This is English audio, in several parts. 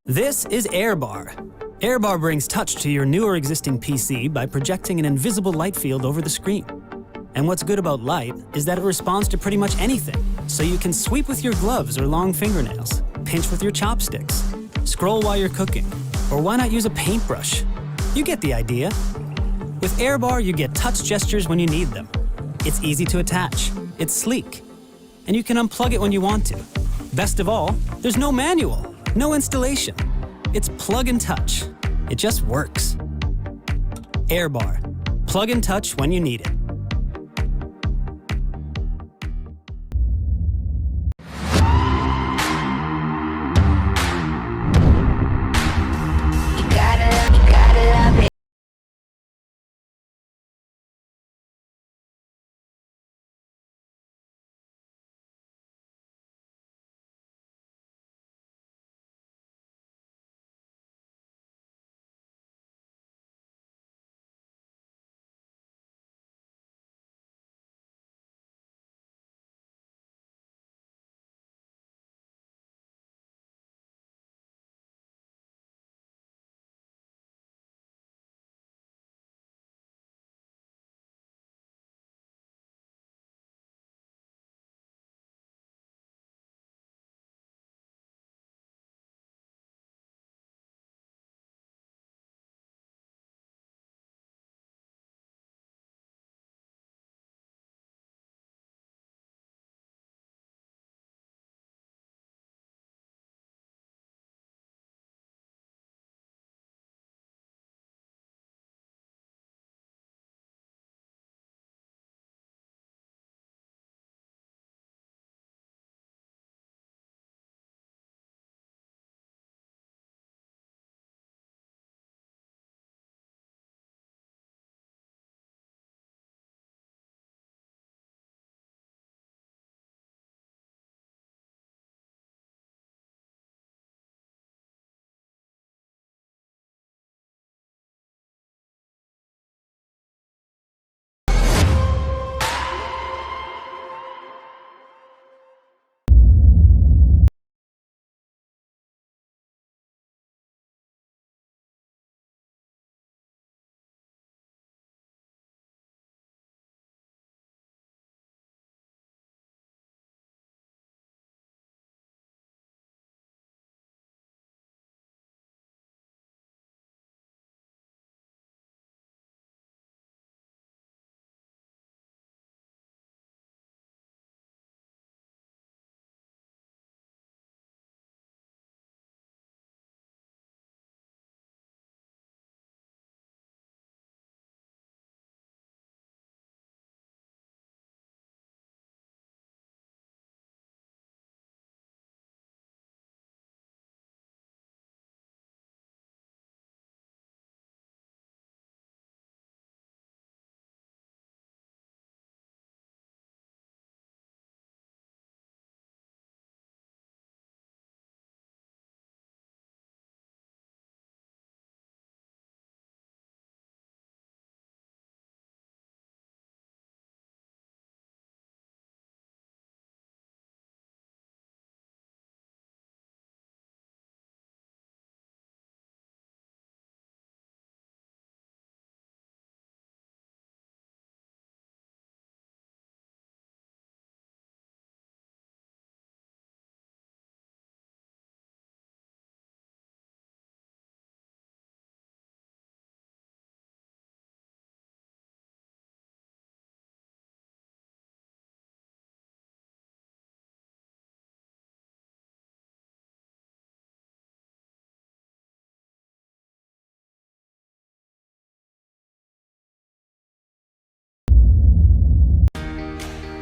This is AirBar. AirBar brings touch to your new or existing PC by projecting an invisible light field over the screen. And what's good about light is that it responds to pretty much anything, so you can sweep with your gloves or long fingernails, pinch with your chopsticks, scroll while you're cooking, or why not use a paintbrush? You get the idea. With AirBar, you get touch gestures when you need them. It's easy to attach, it's sleek, and you can unplug it when you want to. Best of all, there's no manual, no installation. It's plug and touch. It just works. AirBar. Plug and touch when you need it.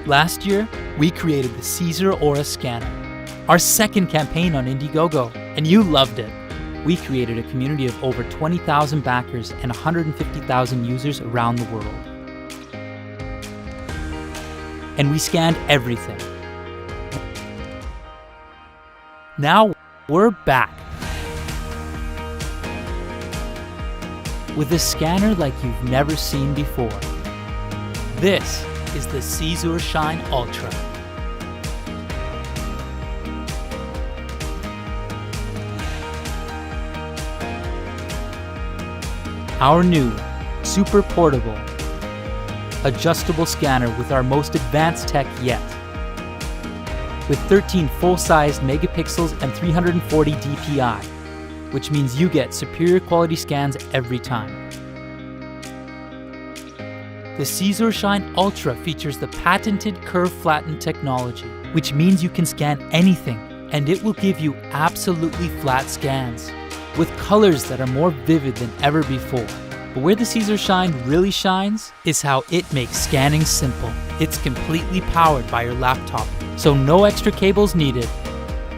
Last year, we created the Caesar Aura Scanner, our second campaign on Indiegogo, and you loved it. We created a community of over 20,000 backers and 150,000 users around the world. And we scanned everything. Now we're back. With a scanner like you've never seen before. This is the Caesar Shine Ultra. our new, super portable, adjustable scanner with our most advanced tech yet. With 13 full-sized megapixels and 340 dpi, which means you get superior quality scans every time. The SurfaceOne Ultra features the patented curve flattened technology, which means you can scan anything and it will give you absolutely flat scans with colors that are more vivid than ever before. But where the SurfaceOne really shines is how it makes scanning simple. It's completely powered by your laptop, so no extra cables needed.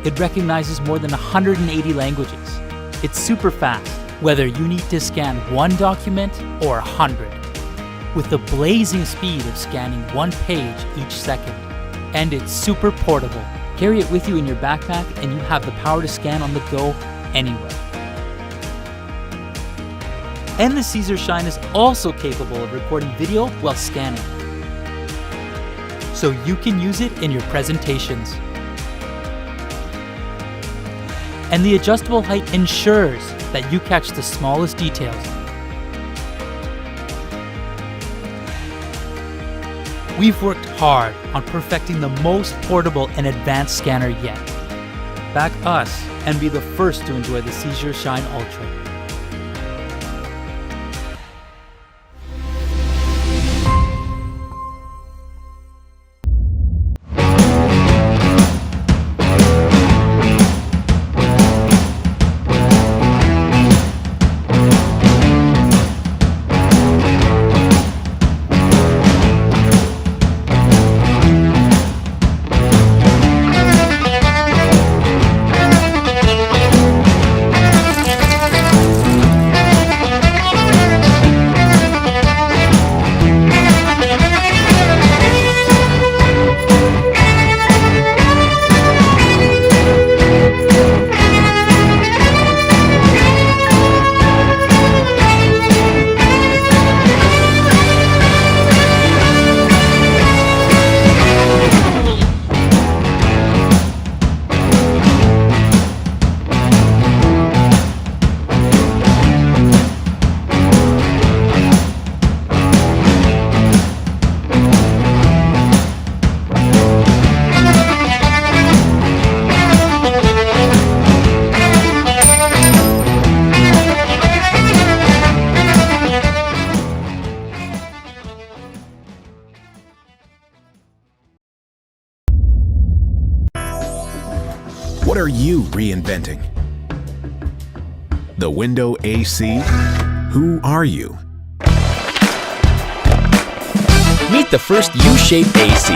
It recognizes more than 180 languages. It's super fast, whether you need to scan one document or 100. With the blazing speed of scanning one page each second. And it's super portable. Carry it with you in your backpack and you have the power to scan on the go anywhere. And the SurfaceOne is also capable of recording video while scanning, so you can use it in your presentations. And the adjustable height ensures that you catch the smallest details. We've worked hard on perfecting the most portable and advanced scanner yet. Back us and be the first to enjoy the SurfaceOne Ultra. What are you reinventing? The window AC? Who are you? Meet the first U-shaped AC.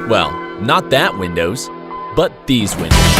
Well, not that Windows, but these windows.